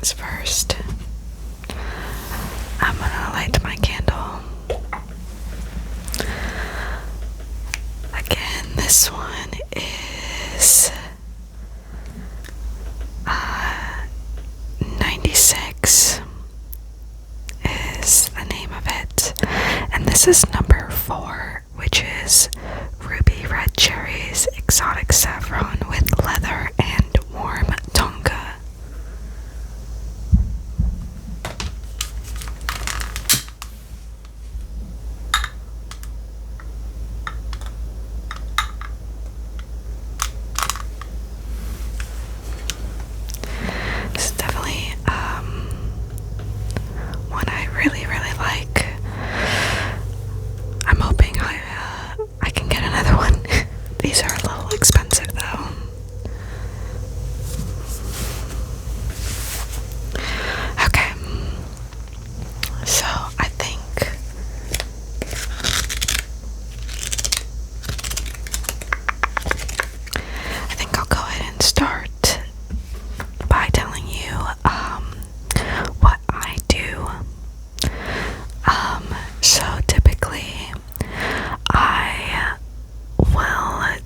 things first. I'm gonna light my candle. Again, this one is 96 is the name of it. And this is number 4, which is ruby red cherries, exotic saffron with leather and warm tonka. This is definitely one I really like. I'm hoping I can get another one. These are a little expensive though. Okay, so I think I'll go ahead and start by telling you what I do. So typically I will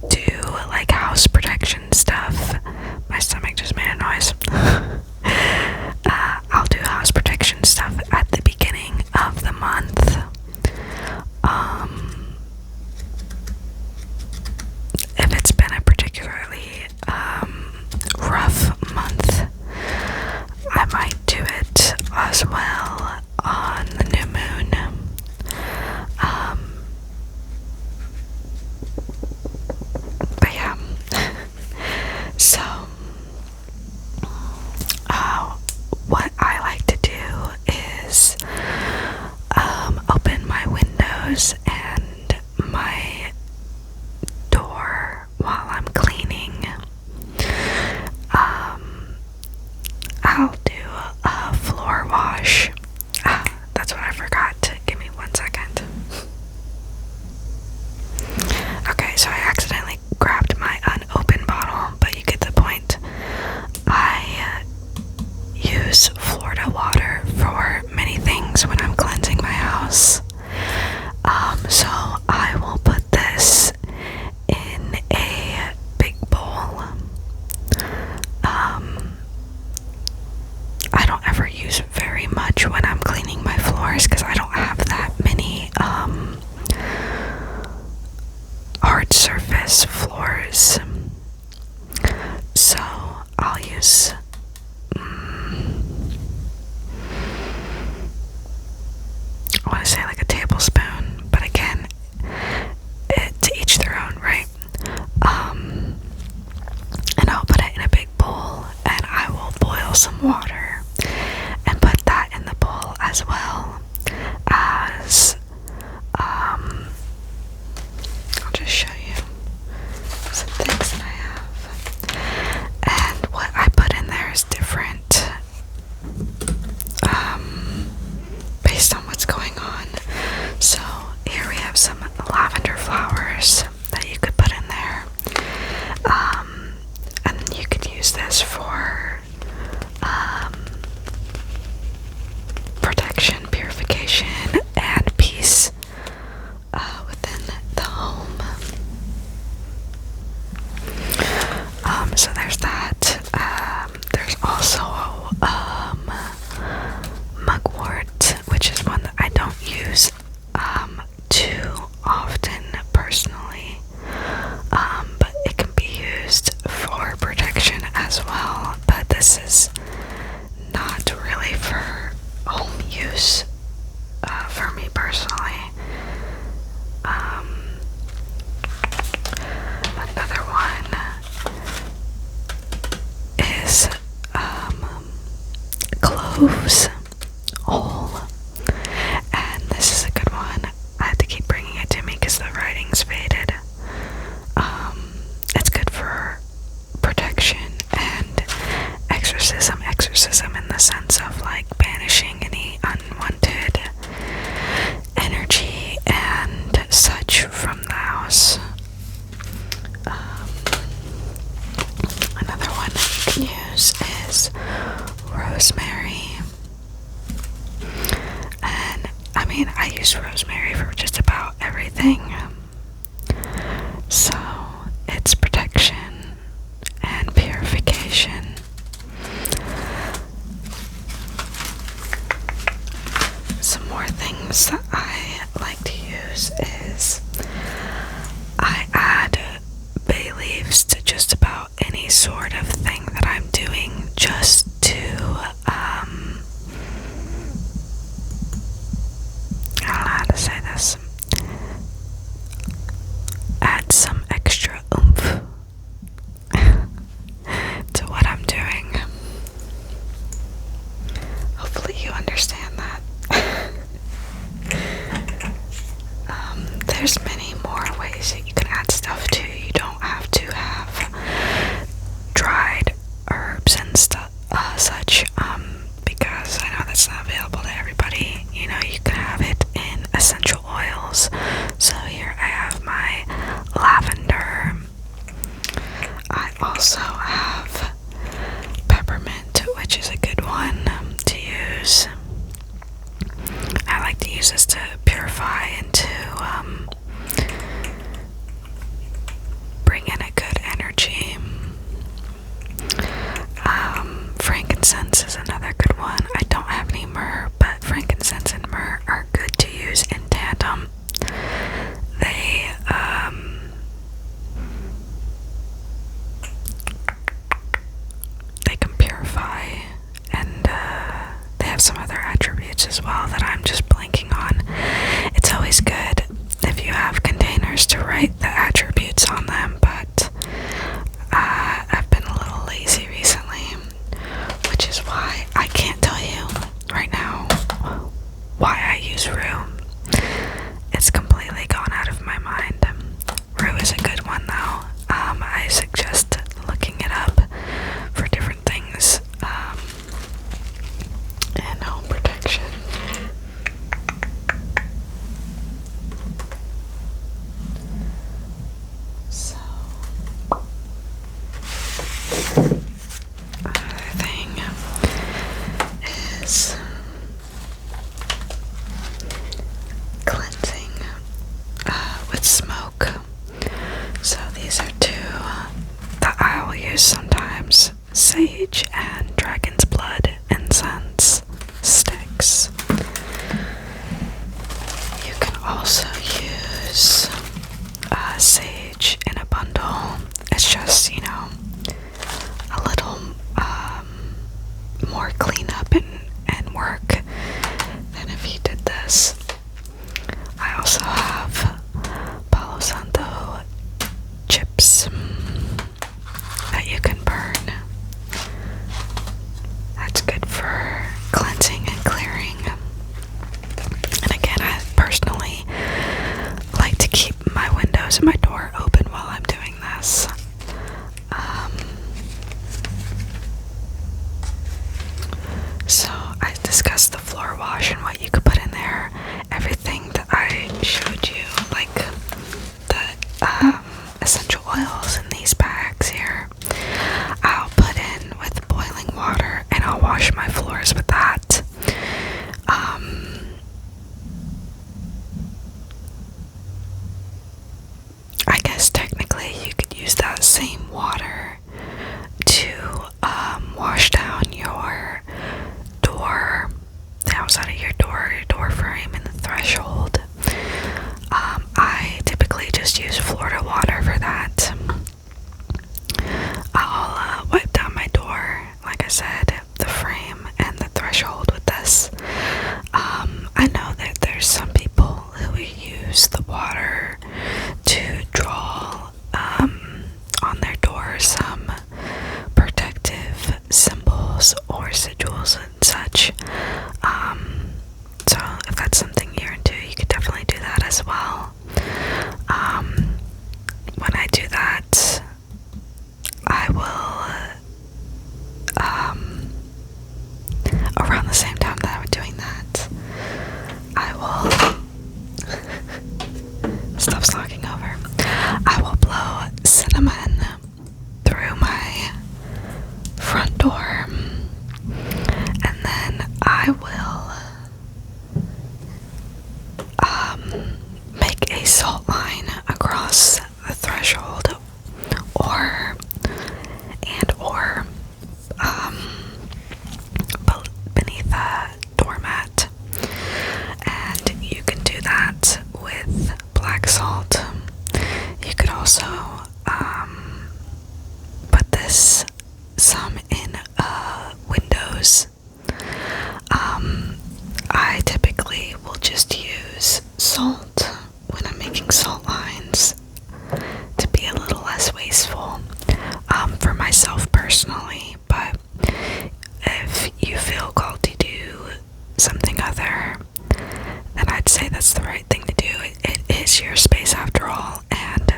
do like house protection stuff. My stomach just made a noise. I'll do house protection stuff at the beginning of the month. If it's been a particularly rough month, I might do it as well on the new moon. But yeah, so what I like to do is open my windows and my door while I'm cleaning. I'll do a floor wash. That's what I forgot. Give me 1 second. Okay, so I accidentally grabbed my unopened bottle, but you get the point. I use Florida water for many things when I'm cleansing my house. So I will put this in a big bowl. I don't ever use very much when I'm cleaning my floors because I don't have that many hard surface floors. So I'll use I want to say like a tablespoon, but again, to each their own, right? And I'll put it in a big bowl and I will boil some water and put that in the bowl as well as I'll just show you some things that I have. And what I put in there is different based on what's going on. So here we have some lavender flowers that you could put in there. And you could use this for protection, purification, and peace within the home. So there's that. There's also mugwort, which is one that I don't use too often personally, but it can be used for protection as well. But this is not really for home use for me personally. Another one is cloves whole, and this is a good one. I had to keep bringing it to me because the writing's faded. It's good for protection and exorcism in the sense of like banishing any unwanted energy and such from the house. Another one that you can use is herbs that I like to use is I add bay leaves to just about any sort of thing that I'm doing, just to I don't know how to say this, add some extra oomph to what I'm doing. Hopefully you understand that. There's many more ways that you can add stuff to. You don't have to have dried herbs and stuff, such, because I know that's not available to everybody. You know, you can have it in essential oils. So here I have my lavender. I also have peppermint, which is a good one to use. I like to use this to purify and to bring in a good energy. Frankincense is another good one. I don't have any myrrh, but frankincense and myrrh are good to use in tandem. They can purify, and they have some other attributes as well that I'm just blanking on. It's always good if you have containers to write the attributes on them, but I've been a little lazy recently, which is why I can't tell you right now why I use rue. It's completely gone out of my mind. Rue is a good one though. I suggest looking it up for different things and home protection. So, another thing is cleansing with smoke. So these are two that I will use sometimes: sage and dragon's blood incense sticks. You can also use sage in a bundle. It's just, you know, a little more cleanup and work than if you did this. I also have Palo Santo chips that you can burn. That's good for cleansing and clearing. And again, I personally like to keep my windows and my door open while I'm doing this. So I discussed the floor wash and what you could put in there. Everything that I showed you, like the essential oils in these bags here, I'll put in with boiling water and I'll wash my floors with that. I guess technically you could use that same water to wash down your door, the outside of your door frame and the threshold. I typically just use Florida water for that. I'll wipe down my door, like I said, the frame and the threshold with this. I know that there's some people who use the water to draw on their door some protective symbols or sigils and such. So if that's something you're into, you could definitely do that as well. When I do that, I will, around the same time that I'm doing that, I will, stuff's knocking over, I will blow cinnamon through my front door, and then I will make a salt line across the threshold or beneath a doormat, and windows. I typically will just use salt when I'm making salt lines to be a little less wasteful, for myself personally, but if you feel called to do something other, then I'd say that's the right thing to do. It is your space after all, and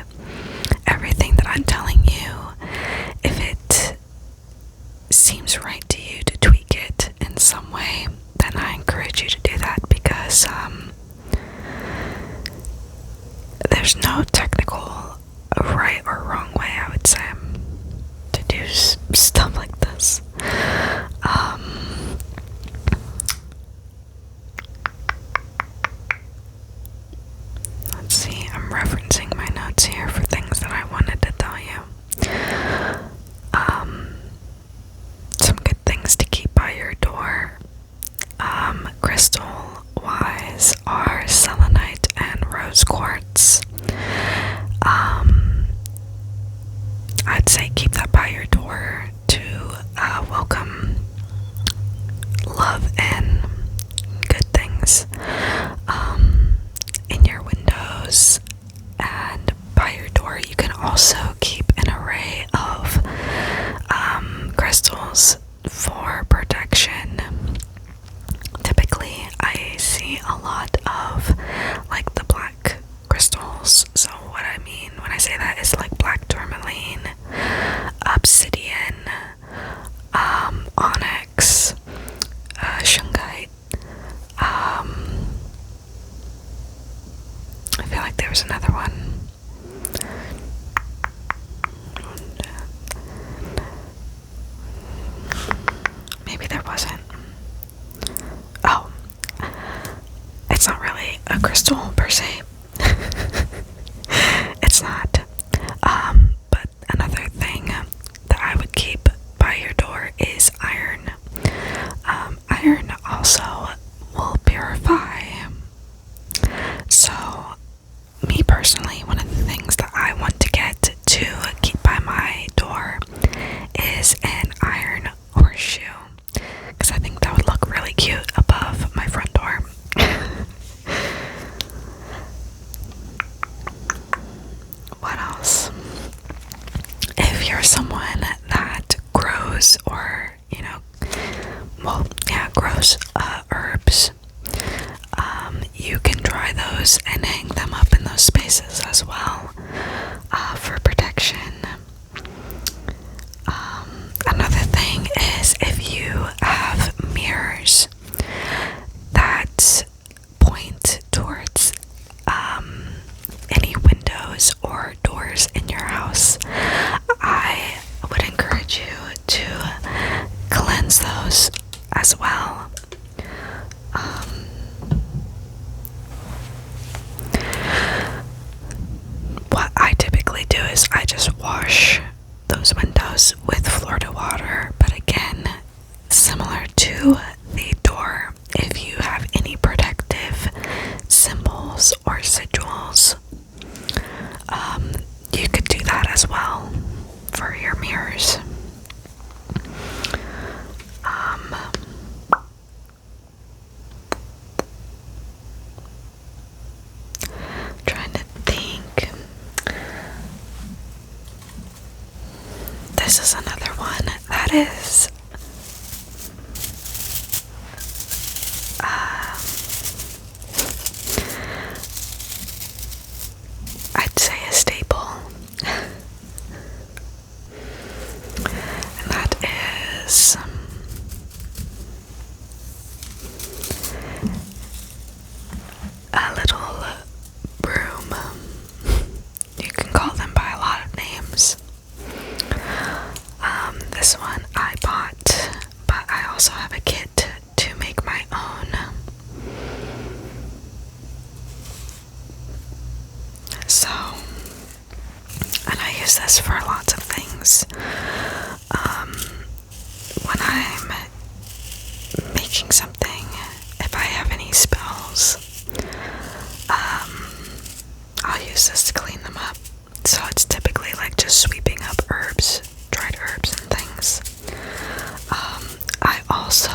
everything that I'm telling you, if it seems right to you to tweak it in some way, then I encourage you to do that, because there's no technical right or wrong way, I would say, to do stuff like this. Let's see, I'm referencing my notes here for things that I wanted to tell you. Some good things to keep by your door, crystal wise, are selenite and rose quartz. I'd say keep that by your door to welcome love and good things in your windows. And by your door you can also keep an array of crystals for protection. Typically I see a lot of like the black crystals. So what I mean when I say that is like black tourmaline, obsidian, onyx, shungite. I feel like there was another one. Maybe there wasn't. Oh, it's not really a crystal per se. It's not. But another thing that I would keep by your door is iron. Iron also will purify. So, me personally, one of the things that I want to get to keep by my door is an iron horseshoe, because I think that would look really cute above my front door. What else? If you're someone that grows or, grows herbs, you can dry those and hang them up in those spaces as well, for protection. Another thing is if you have mirrors that point towards any windows or doors in your house, I would encourage you to cleanse those as well. What I typically do is I just wash those windows with Florida water, but again, similar to the door, if you have any protective symbols or sigils, you could do that as well for your mirrors. Trying to think. This is another one that is I'd say a staple. And that is a little broom. You can call them by a lot of names. This one I bought, but I also have a kit to make my own. So, and I use this for lots of things. When I'm making something, if I have any spells, I'll use this to clean them up. So it's typically like just sweeping up herbs, dried herbs and things. I also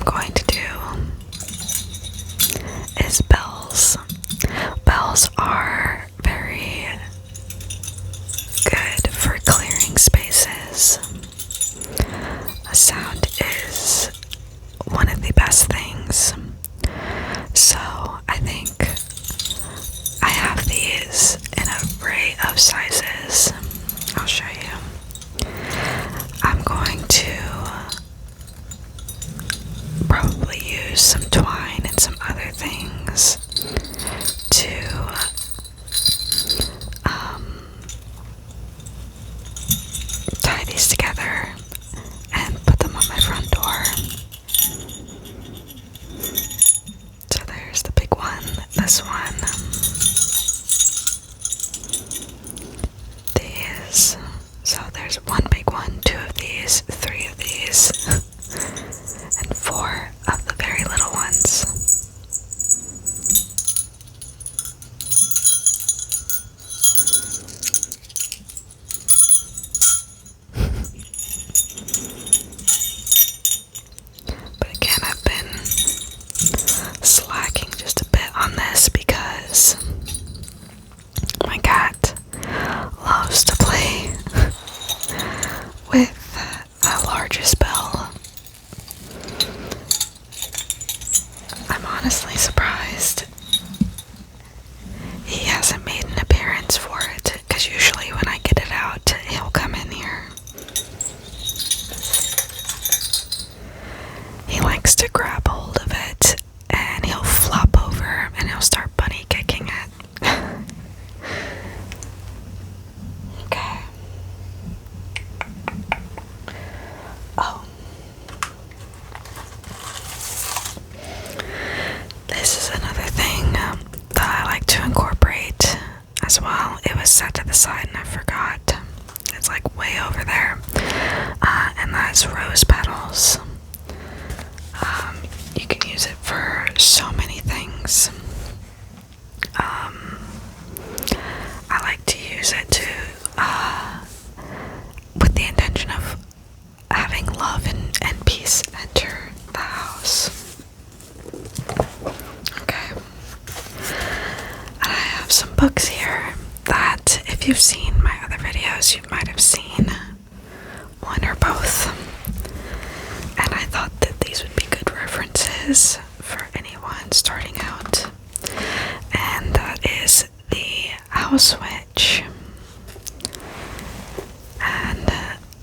I'm going to do is bells. Bells are very good for clearing spaces. A sound is one of the best things. So I think I have these in an array of sizes. I'll show you. I'm going to probably use some twine and some other things to tie these together and put them on my front door. So there's the big one, this one, these. So there's one big one, two of these, three of these, and four of the very little ones. But again, I've been slacking just a bit on this because my cat loves to play with the largest bell. I'm honestly surprised he hasn't made an appearance for it, because usually when I get it out, he'll come in here. He likes to grab hold of it, and he'll flop over, and he'll start bunny kicking it. Okay. Oh. This is another thing that I like to incorporate as well. It was set to the side and I forgot. It's like way over there. And that's rose petals. You can use it for so many things. I like to use it to, with the intention of having love and peace enter the house. Okay. And I have some books here that, if you've seen my other videos, you might have seen one or both. And I thought that these would be good references for anyone starting out. And that is The House Witch. And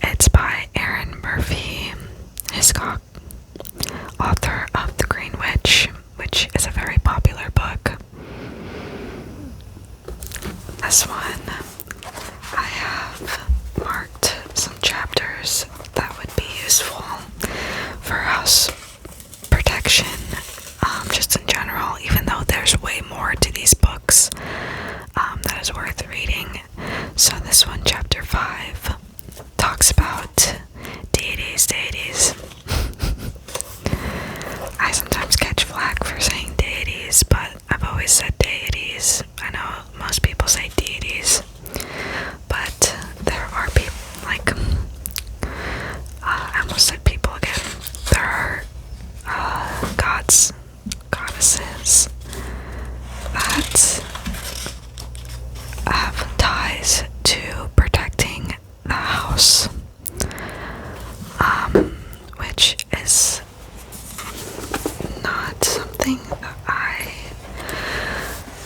it's by Arin Murphy-Hiscock, author of The Green Witch, which is a very popular book. This one, I have marked some chapters that would be useful for house protection, just in general, even though there's way more to these books that is worth reading. So this one, chapter 5, talks about deities. I sometimes catch flack for saying deities, but I've always said deities. I know most people say deities, but there are people, like, I almost said people again. There are gods, goddesses that have ties to protecting the house, which is not something that I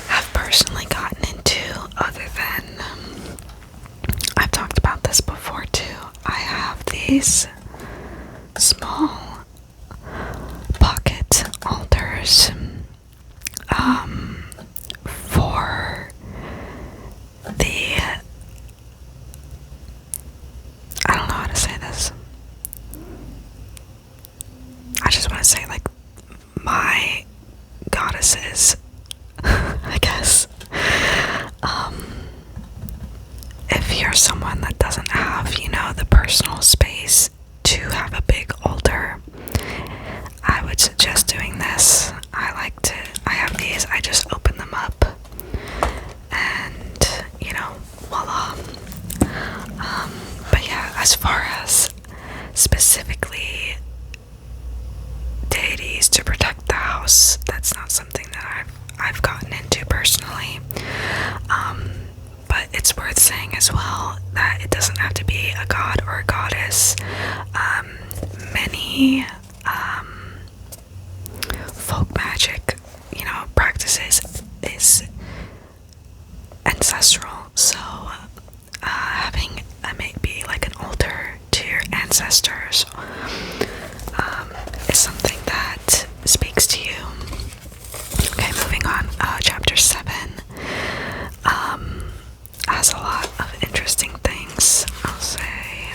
have personally gotten into, other than I've talked about this before too. I have these small pocket altars for the, I don't know how to say this. I just want to say, like, my goddesses, I guess. If you're someone that doesn't have, the personal space to have a big altar, I would suggest doing this. I have these, I just open them up, and, voila. But yeah, as far as specifically as well that it doesn't have to be a god or a goddess. Many folk magic, practices is ancestral, so having maybe like an altar to your ancestors is something that speaks to you. Okay, moving on. Chapter 7 has a lot of interesting things, I'll say.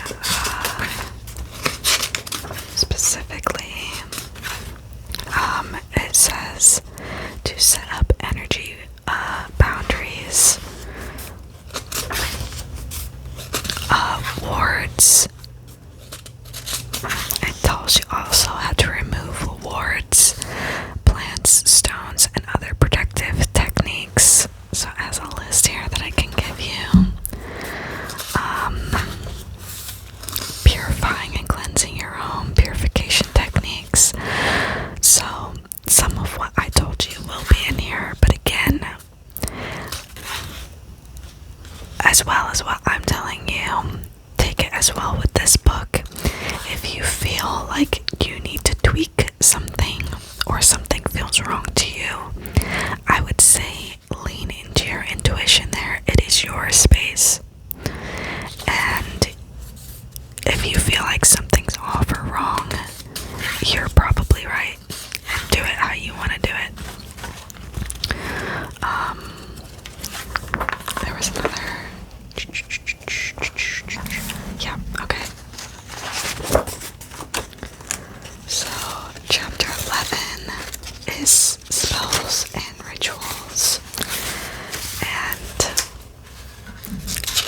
Specifically, it says to set up energy boundaries, wards. It tells you also how to remove wards, plants, stones, and other protective techniques. So it has a list here that I can give you. Purifying and cleansing your home, purification techniques. So some of what I told you will be in here, but again, as well as what I'm telling you, take it as well with this book. If you feel like you need to tweak something or something feels wrong to you, I would say lean into your intuition there. It is your space. And if you feel like something's off or wrong, you're probably right. And do it how you want to do it. There was another. Yeah, okay. So, chapter 11 is spells and rituals. And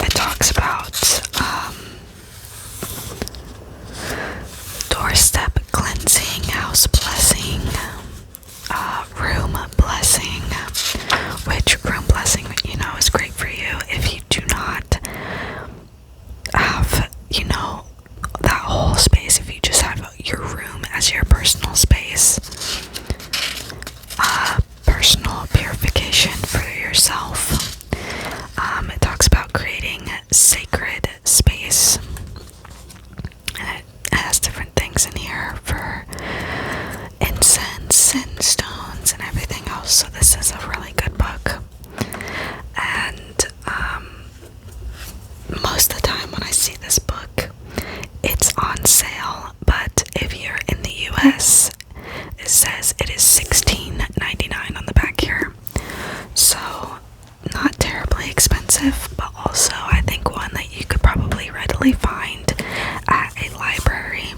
it talks about doorstep cleansing, house blessing, room blessing, which room blessing, is great for you if you do not have, that whole space. If you just have your room as your personal space, personal purification for yourself. It talks about creating sacred space. And it has different things in here for incense and stones and everything else. So this is a really good book. And most of the time when I see this book, it's on sale. But if you're in the US, it says it is $16.99 on the back here. So not terribly expensive, but also I think one that you could probably readily find at a library.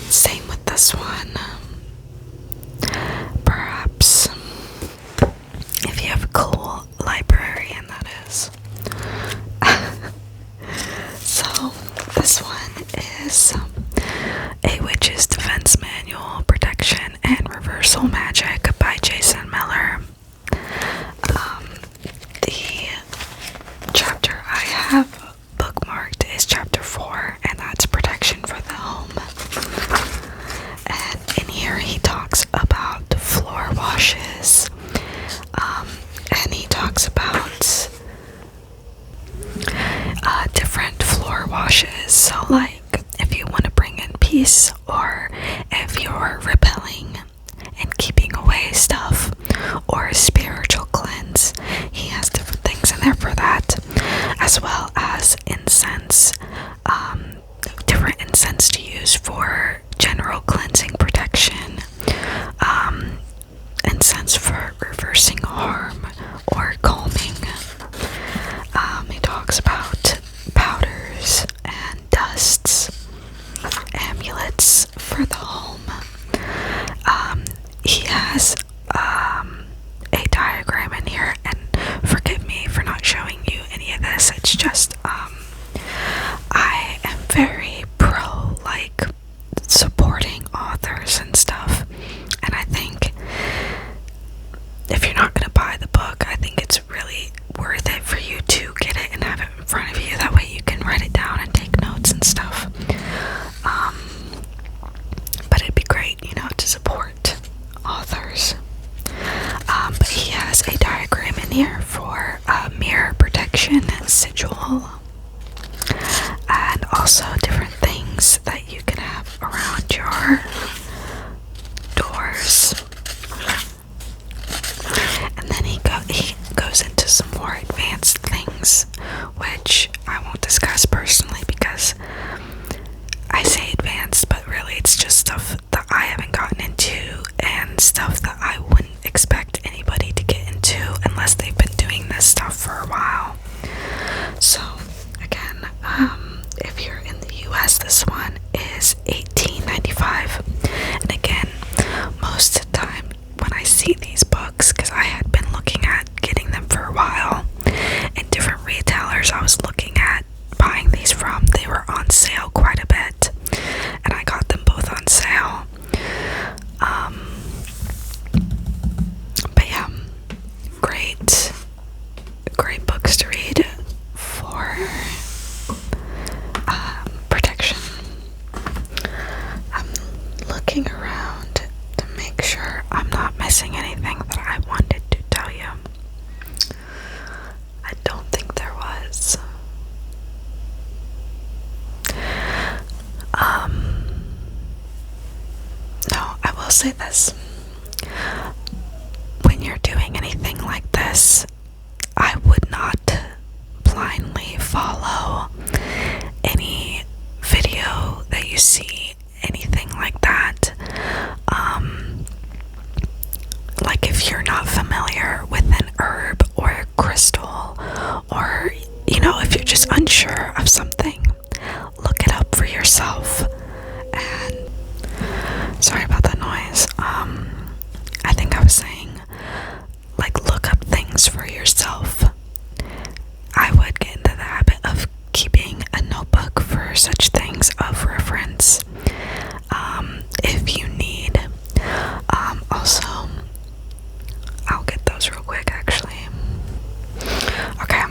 Same with this one. Perhaps if you have a cool librarian, that is. So this one is A Witch's Defense Manual, Protection and Reversal Magic by Jason Miller. The chapter I have bookmarked is chapter 4, and that's Protection for the Home. And in here he talks about floor washes, and he talks about different floor washes. So like if you want to bring in peace, or if you're repelling and keeping away stuff, or a spiritual cleanse, he has different things in there for that, as well as incense, different incense to use for general cleansing, protection, incense for reversing harm or calming. He talks about powders and dusts, amulets for the home. He has a diagram in here, and forgive me for not showing you any of this. It's just I am very pro supporting authors and stuff, and I think if you're not going to buy the book, I think it's really worth it for you to get it and have it in front of you. That way you can write it down and take notes and stuff. this one is $18.95. And again, most of the time when I see these books, because I had been looking at getting them for a while, and different retailers I was looking at buying these from, they were on sale quite a bit, and I got them both on sale. But yeah, great books to read for protection. I'm looking around to make sure I'm not missing anything that I wanted to tell you. I don't think there was. No, I will say this. When you're doing anything like this, I would not blindly follow any video that you see, anything like that. Like if you're not familiar with an herb or a crystal, or if you're just unsure of something, look it up for yourself. And sorry about that noise. I think I was saying, look up things for yourself. I would get into the habit of keeping a notebook for such things of reference, if you need. Also, I'll get those real quick, actually. Okay,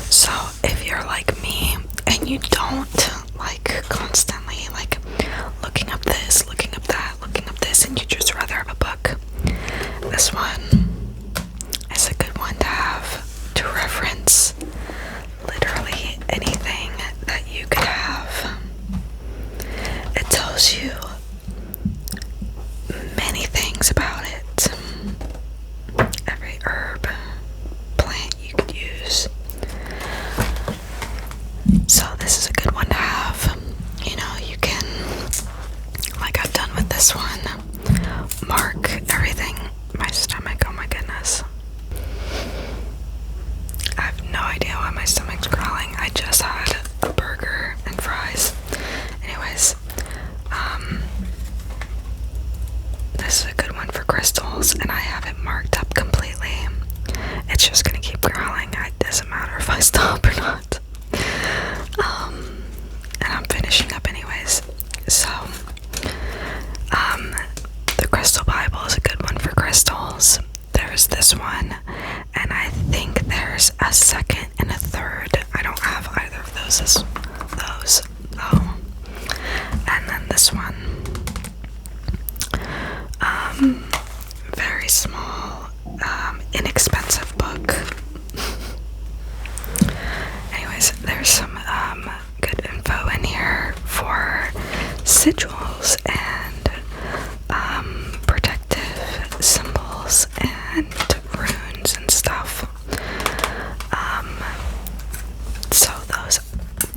so if you're like me and you don't constantly looking up this, looking up that, looking up this, and you just rather have a book, this one is a good one to have to reference literally anything that you could have. It tells you many things about it. Every herb, plant you could use. So this is a good one to have. You can, like I've done with this one, mark everything. My stomach, oh my goodness. I have no idea why my stomach's growling. I just had a burger and fries. Anyways, this is a good one for crystals, and I have it marked up completely. It's just gonna keep growling. It doesn't matter if I stop or not. And I'm finishing up anyways. So, the Crystal Bible is a good one for crystals. There's this one, and I think there's a second and a third. I don't have either of those as those, though. And then this one, very small, inexpensive book. Anyways, there's some good info in here for sigils and protective symbols and runes and stuff. So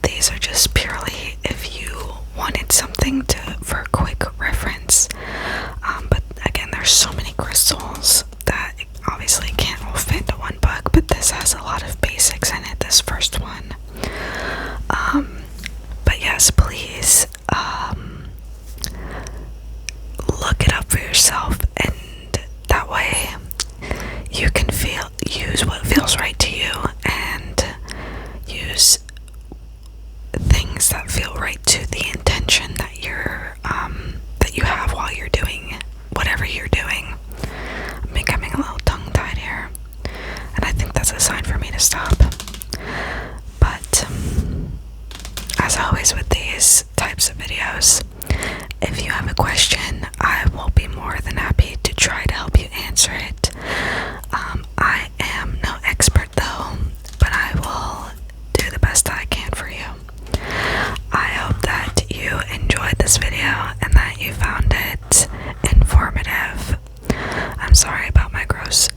these are just purely if you wanted something for a quick reference. But again, there's so many crystals that obviously can't all fit into one book, but this has a lot of basics in it, this first one. But yes, please look it up for yourself, and that way you can use what feels right to you, and use things that feel right to the intention that you have while you're doing whatever you're doing. I'm becoming a little tongue-tied here, and I think that's a sign for me to stop. But as always with these types of videos, if you have a question, I will be more than happy to try to help you answer it. I am no expert though, but I will do the best I can for you. I hope that you enjoyed this video and that you found it informative. I'm sorry about my gross